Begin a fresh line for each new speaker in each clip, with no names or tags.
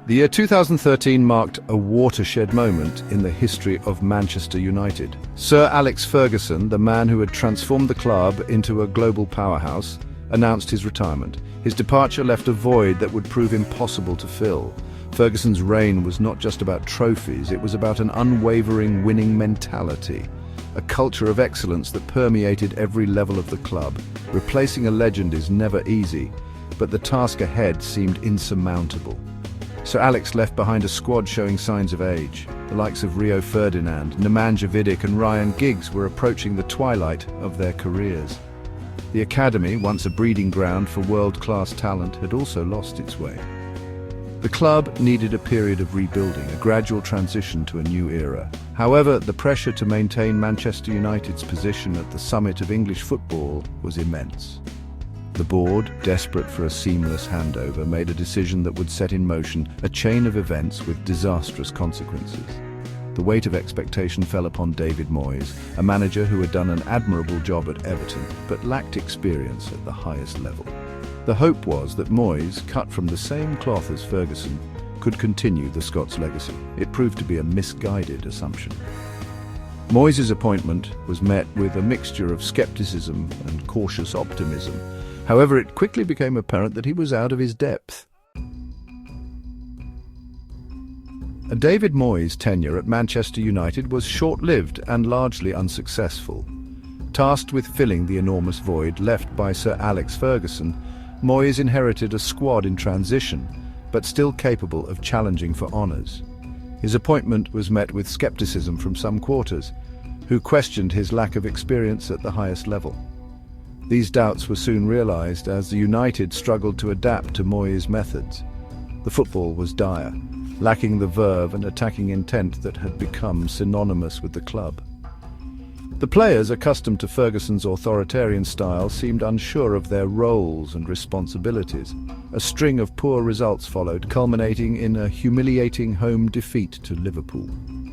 The year 2013 marked a watershed moment in the history of Manchester United. Sir Alex Ferguson, the man who had transformed the club into a global powerhouse, announced his retirement. His departure left a void that would prove impossible to fill. Ferguson's reign was not just about trophies, it was about an unwavering winning mentality, a culture of excellence that permeated every level of the club. Replacing a legend is never easy, but the task ahead seemed insurmountable. Sir Alex left behind a squad showing signs of age. The likes of Rio Ferdinand, Nemanja Vidic and Ryan Giggs were approaching the twilight of their careers. The academy, once a breeding ground for world-class talent, had also lost its way. The club needed a period of rebuilding, a gradual transition to a new era. However, the pressure to maintain Manchester United's position at the summit of English football was immense. The board, desperate for a seamless handover, made a decision that would set in motion a chain of events with disastrous consequences. The weight of expectation fell upon David Moyes, a manager who had done an admirable job at Everton, but lacked experience at the highest level. The hope was that Moyes, cut from the same cloth as Ferguson, could continue the Scots legacy. It proved to be a misguided assumption. Moyes' appointment was met with a mixture of skepticism and cautious optimism. However, it quickly became apparent that he was out of his depth. David Moyes' tenure at Manchester United was short-lived and largely unsuccessful. Tasked with filling the enormous void left by Sir Alex Ferguson, Moyes inherited a squad in transition, but still capable of challenging for honours. His appointment was met with scepticism from some quarters, who questioned his lack of experience at the highest level. These doubts were soon realised as the United struggled to adapt to Moyes' methods. The football was dire, lacking the verve and attacking intent that had become synonymous with the club. The players, accustomed to Ferguson's authoritarian style, seemed unsure of their roles and responsibilities. A string of poor results followed, culminating in a humiliating home defeat to Liverpool.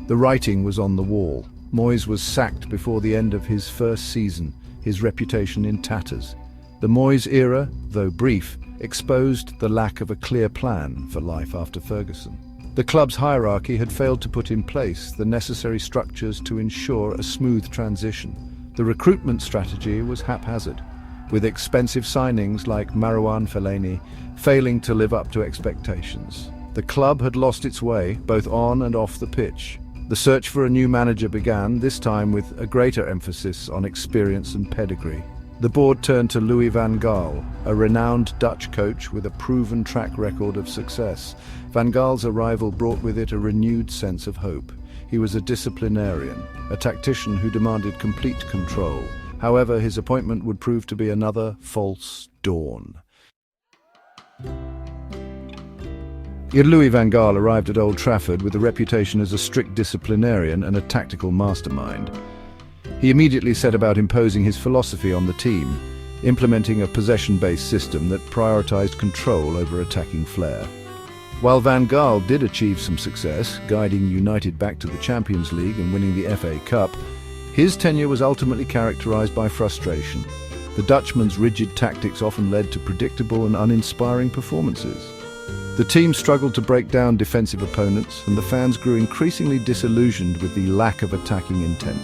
The writing was on the wall. Moyes was sacked before the end of his first season, his reputation in tatters. The Moyes era, though brief, exposed the lack of a clear plan for life after Ferguson. The club's hierarchy had failed to put in place the necessary structures to ensure a smooth transition. The recruitment strategy was haphazard, with expensive signings like Marouane Fellaini failing to live up to expectations. The club had lost its way, both on and off the pitch. The search for a new manager began, this time with a greater emphasis on experience and pedigree. The board turned to Louis van Gaal, a renowned Dutch coach with a proven track record of success. Van Gaal's arrival brought with it a renewed sense of hope. He was a disciplinarian, a tactician who demanded complete control. However, his appointment would prove to be another false dawn. Louis van Gaal arrived at Old Trafford with a reputation as a strict disciplinarian and a tactical mastermind. He immediately set about imposing his philosophy on the team, implementing a possession-based system that prioritized control over attacking flair. While Van Gaal did achieve some success, guiding United back to the Champions League and winning the FA Cup, his tenure was ultimately characterized by frustration. The Dutchman's rigid tactics often led to predictable and uninspiring performances. The team struggled to break down defensive opponents, and the fans grew increasingly disillusioned with the lack of attacking intent.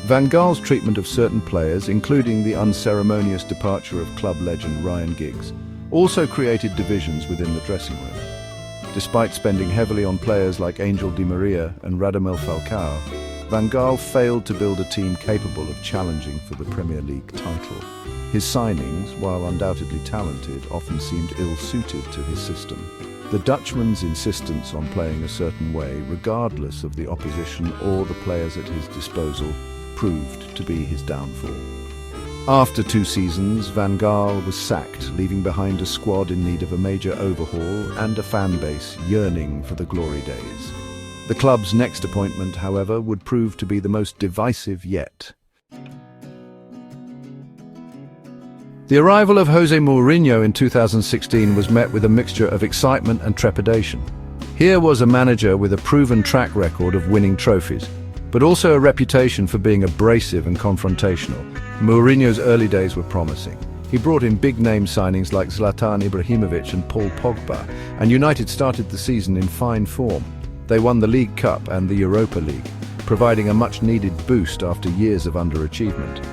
Van Gaal's treatment of certain players, including the unceremonious departure of club legend Ryan Giggs, also created divisions within the dressing room. Despite spending heavily on players like Angel Di Maria and Radamel Falcao, Van Gaal failed to build a team capable of challenging for the Premier League title. His signings, while undoubtedly talented, often seemed ill-suited to his system. The Dutchman's insistence on playing a certain way, regardless of the opposition or the players at his disposal, proved to be his downfall. After 2 seasons, Van Gaal was sacked, leaving behind a squad in need of a major overhaul and a fan base yearning for the glory days. The club's next appointment, however, would prove to be the most divisive yet. The arrival of Jose Mourinho in 2016 was met with a mixture of excitement and trepidation. Here was a manager with a proven track record of winning trophies, but also a reputation for being abrasive and confrontational. Mourinho's early days were promising. He brought in big-name signings like Zlatan Ibrahimovic and Paul Pogba, and United started the season in fine form. They won the League Cup and the Europa League, providing a much-needed boost after years of underachievement.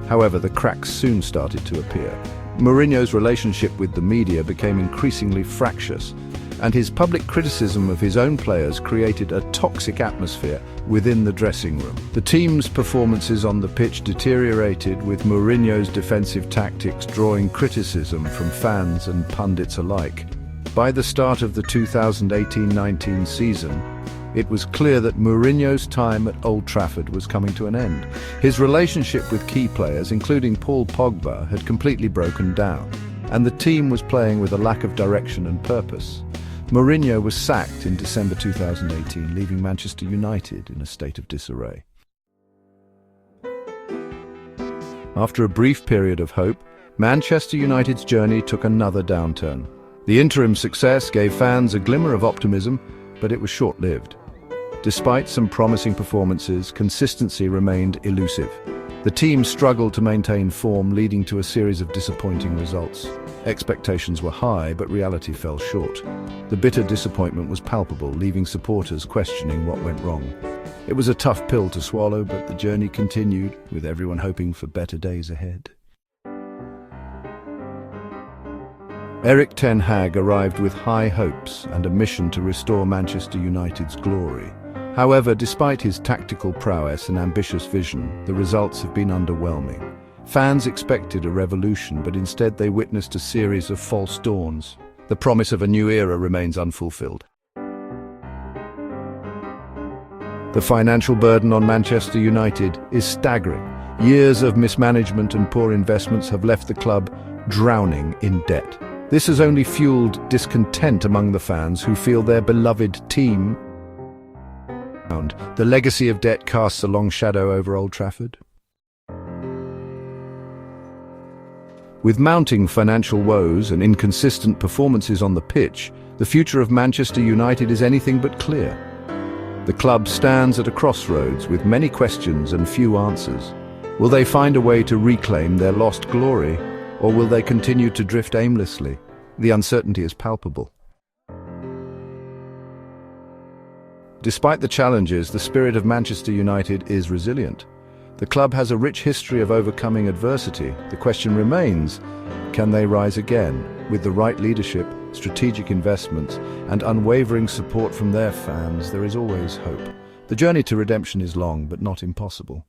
However, the cracks soon started to appear. Mourinho's relationship with the media became increasingly fractious, and his public criticism of his own players created a toxic atmosphere within the dressing room. The team's performances on the pitch deteriorated, with Mourinho's defensive tactics drawing criticism from fans and pundits alike. By the start of the 2018-19 season, it was clear that Mourinho's time at Old Trafford was coming to an end. His relationship with key players, including Paul Pogba, had completely broken down, and the team was playing with a lack of direction and purpose. Mourinho was sacked in December 2018, leaving Manchester United in a state of disarray. After a brief period of hope, Manchester United's journey took another downturn. The interim success gave fans a glimmer of optimism, but it was short-lived. Despite some promising performances, consistency remained elusive. The team struggled to maintain form, leading to a series of disappointing results. Expectations were high, but reality fell short. The bitter disappointment was palpable, leaving supporters questioning what went wrong. It was a tough pill to swallow, but the journey continued, with everyone hoping for better days ahead. Erik ten Hag arrived with high hopes and a mission to restore Manchester United's glory. However, despite his tactical prowess and ambitious vision, the results have been underwhelming. Fans expected a revolution, but instead they witnessed a series of false dawns. The promise of a new era remains unfulfilled. The financial burden on Manchester United is staggering. Years of mismanagement and poor investments have left the club drowning in debt. This has only fueled discontent among the fans, who feel their beloved team. The legacy of debt casts a long shadow over Old Trafford. With mounting financial woes and inconsistent performances on the pitch, the future of Manchester United is anything but clear. The club stands at a crossroads with many questions and few answers. Will they find a way to reclaim their lost glory, or will they continue to drift aimlessly? The uncertainty is palpable. Despite the challenges, the spirit of Manchester United is resilient. The club has a rich history of overcoming adversity. The question remains, can they rise again? With the right leadership, strategic investments, and unwavering support from their fans, there is always hope. The journey to redemption is long, but not impossible.